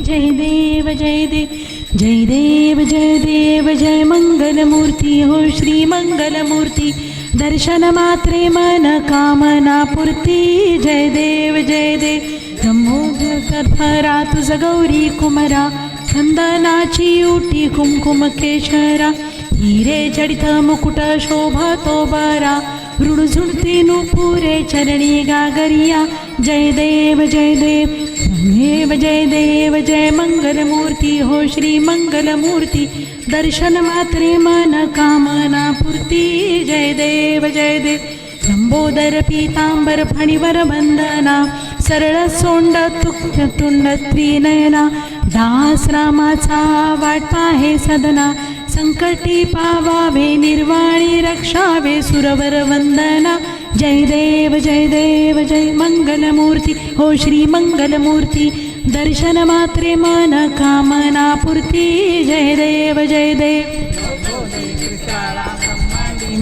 जय देव जय देव जय देव जय देव जय मंगलमूर्ती हो श्री मंगलमूर्ती दर्शन मात्रे मन कामना पूर्ती जय देव ब्रह्मोदरा तुझ गौरी कुमरा चंदनाची उटी कुमकुम केशरा हिरे जडित मुकुट शोभा तो बरा रुणझुणती नुपुरे चरणी गागरिया जय देव जय देव जय मंगलमूर्ती हो श्री मंगलमूर्ती दर्शन मात्रे मन कामना पूर्ती जय देव लंबोदर पीतांबर फणीवर वंदना सरळ सोंड तुंड त्रिनयना दास रामाचा वाटा हे सदना संकटी पावावे निर्वाणी रक्षावे सुरवर वंदना जय देव जय मंगलमूर्ती हो श्री मंगलमूर्ती दर्शन मात्रे मन कामना पूर्ती जय देव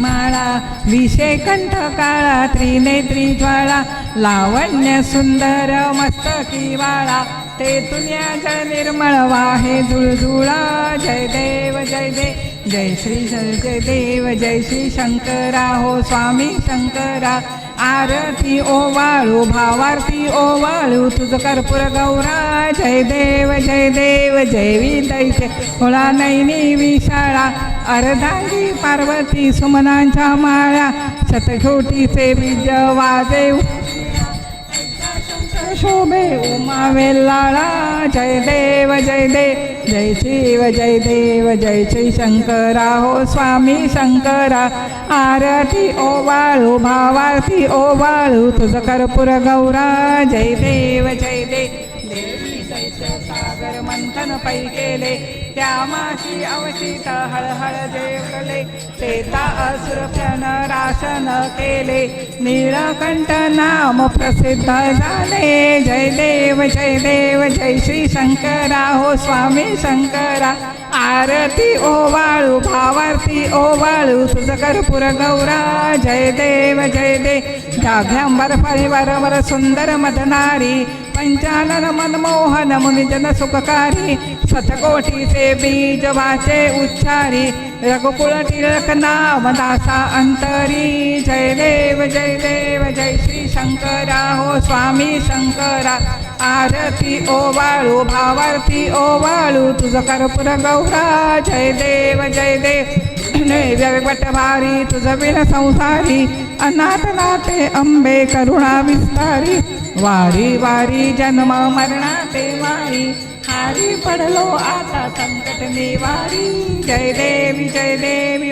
माळा विषय कंठ काळा त्रिनेत्री ज्वाळा लावण्य सुंदर मस्तकी वाळा ते तुन्या जळ निर्मळ वाहे जुळजुळा जय देव जय श्री शंकरा हो स्वामी शंकरा आरती ओवाळू भावार्थी ओवाळू तुझ कर्पूर गौरा जय देव जय विदैते होळा नैनी विशाळा अर्धांगी पार्वती सुमनांच्या माळा शतघोटीचे बीज वाजे शोभे उमा वेल्लाळा जय देव जय शिव जय देव जय श्री शंकरा हो स्वामी शंकरा आरती ओवाळू भावार्थी ओवाळू तुझ कर्पूर गौरा जय देव सागर मंथन पै केले त्यामाशी अवचित हळहळ जेवले तेता असुरप्यन राशन केले नीळकंठ नाम प्रसिद्ध झाले जय देव जय श्री शंकरा हो स्वामी शंकरा आरती ओवाळू भावार्थी ओवाळू तुझ कर्पूर गौरा जय देव जाघ्यांबर फळीवर सुंदर मदनारी पंचानन मनमोहन मुनिजन सुखकारी शतकोटीचे बीज वाचे उच्चारी रघुकुळ टिळक नाम दासा अंतरी जय देव जय श्री शंकरा हो स्वामी शंकरा आरती ओवाळू भावार्थी ओवाळू तुझ कर्पूर गौरा जय देव वटभारी तुझ बिन संसारी अनाथ नाथे अंबे करुणा विस्तारी वारी वारी जन्म मरणाते वारी हारी पडलो आता संकट निवारी जय देवी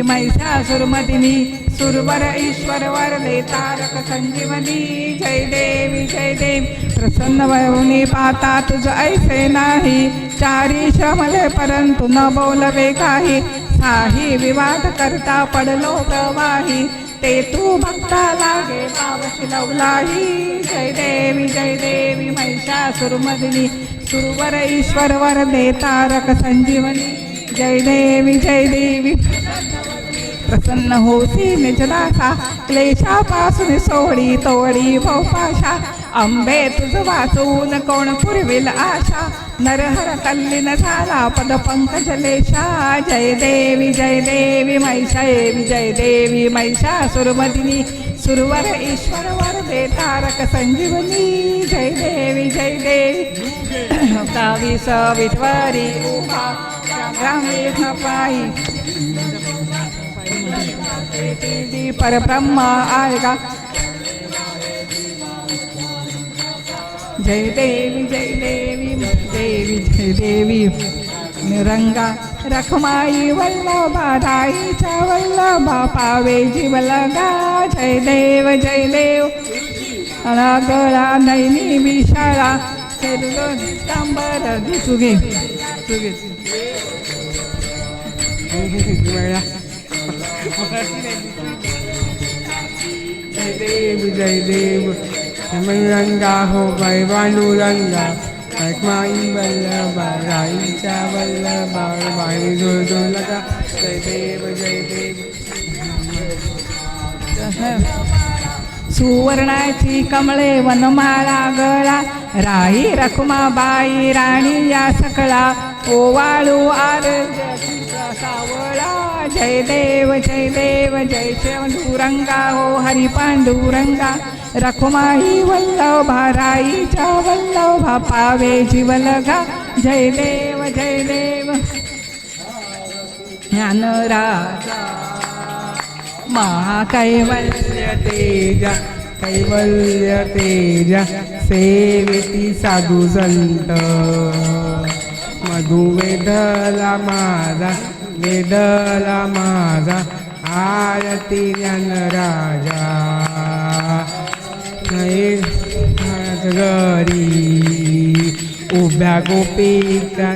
महिषासुरमर्दिनी सुरवर ईश्वर वरदे तारक संजीवनी जय देवी प्रसन्न वयुनी पाता तुझ ऐसे नाही चारी श्रमले परंतु न बोलवे काही साही विवाद करता पडलो प्रवाही ते तू भक्ता लागे पावशी लवलाही जय देवी महिषासुरमर्दिनी सुरवर ईश्वर वरदे तारक संजीवनी जय देवी प्रसन्न होती निजदासा क्लेशापासून सोडी तोडी भोपाशा अंबे तुझ वाचून कोण पुरविल आशा नरहर तल्लीन झाला पद पंकजलेशा जय देवी महिषासुरमर्दिनी सुरवर ईश्वर वरदे तारक संजीवनी जय देवी कावीस विठवरी उभा ग्रामीण पायी परब्रह्म आएगा जय देवी निरंगा रखमाई वल्लभा दाईचा वल्लभा पावे जीवलगा जय देव गळा नैनी विशाळा तांबर तुगे जय देव रंगा हो बैवानू रंगा रखमाई वल्लभा राईचा वल्लभा वाणी जो लगा जय देव सुवर्णाची कमळे वनमाळा गळा राई रखुमाबाई राणी या सकळा ओवाळू आरोग्य सावळा जय देव जय पांडुरंगा हो हरी पांडुरंगा रखुमाई वल्लभा राईच्या वल्लभा पावे जीवलगा जय देव ज्ञानराजा महाकैवल्य तेजा कैवल्य तेजा सेविती साधू संत मधुवेदला माझा आरती ज्ञानराजा घरी उभ्या गोपिका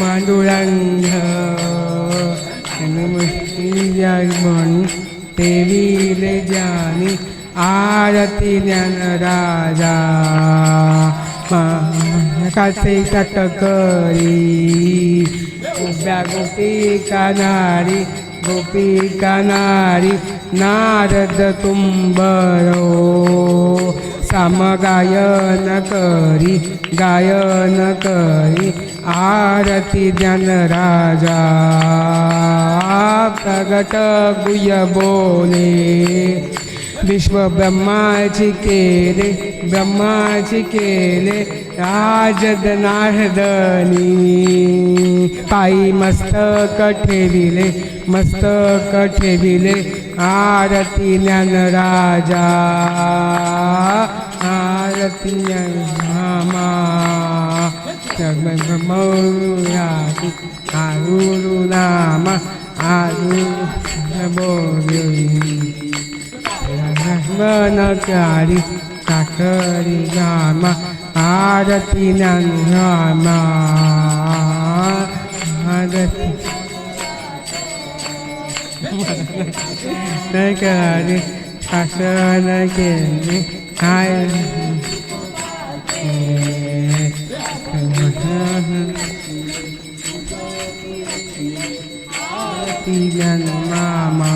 मांडुरंग म्हणून देवीले जानी आरती ज्ञानराजा काचे तटकरी उभ्या गोपिका नारी नारद तुंबरो सामगायन करी आरती ज्ञानराजा प्रगट गुह्य बोले विश्व ब्रह्माची केले राजद नारदनी पायी मस्तक ठेविले आरती ज्ञानराजा आरती ज्ञानमा आरुरु नाम मनकारी साखरी गाम आरती ज्ञानमा आरती नकारी शासन केले काय ज्ञानमा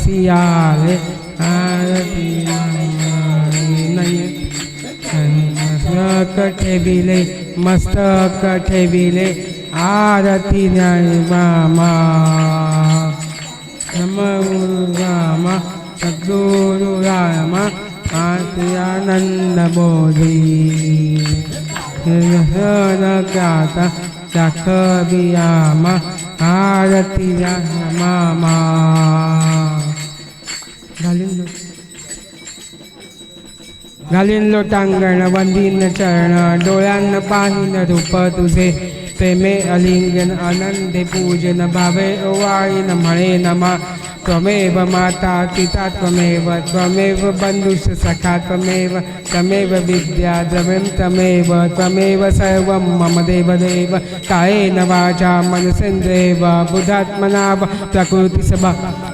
सियाले आरती मस्तक ठेविले आरती ज्ञानमा गुरु राम सद्गुरु राम आनंद बोधी ख्याता चखबियाम आरती मामा घालीन लोटांगण वंदीन चरण डोळ्यान पाहिन रूप तुझे प्रेमे अलिंगन आनंदे पूजन भावे ओवाळीन म्हणे नमा त्वमेव माता पिता त्वमेव बंधुश्च सखा त्वमेव विद्या द्रविं त्वमेव सर्वं मम देवदेव कायेन वाचा मनसेन्द्रियैव बुद्धात्मना प्रकृतिसभा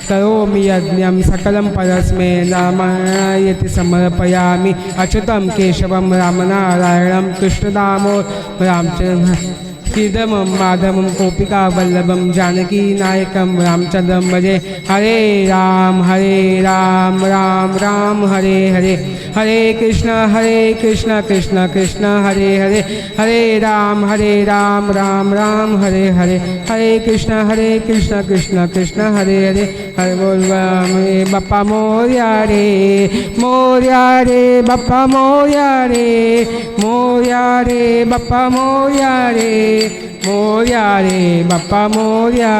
करोमि यज्ञं सकलं परस्मै नारायणायति समर्पयामि अच्युतं केशवं रामनारायणं कृष्णदामोदरं रामचन्द्रं श्रीधमं माधवं गोपिका वल्लभं जानकी नायकं रामचन्द्रं भजे हरे राम राम राम हरे हरे हरे कृष्ण कृष्ण हरे हरे हरे राम राम राम हरे हरे हरे कृष्ण कृष्ण हरे हरे हरे बोल रे बाप्पा मोरया रे बाप्पा मोरया रे बाप्पा मोरया रे बाप्पा मोरया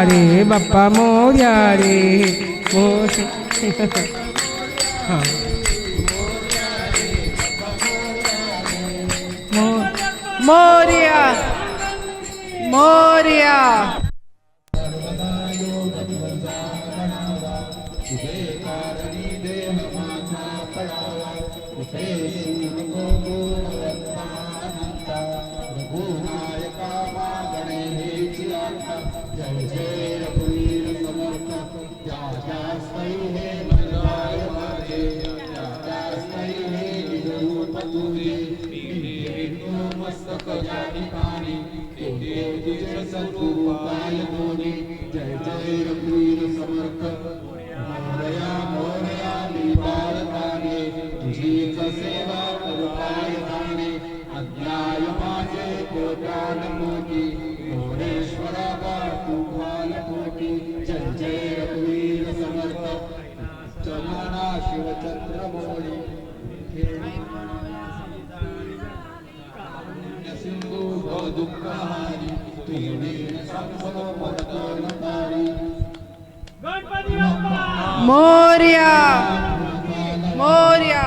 रे बाप्पा मोरया रे मोरया मोरया मस्तक मोरया मोरया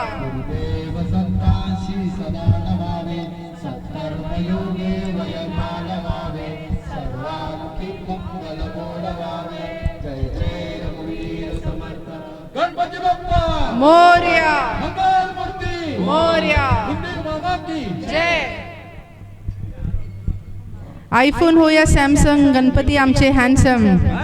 गणपती बाप्पा मोरया मंगल मूर्ती मोरया हिंदी बाबा की जय. आयफोन हो या सॅमसंग, गणपती आमचे हँडसम.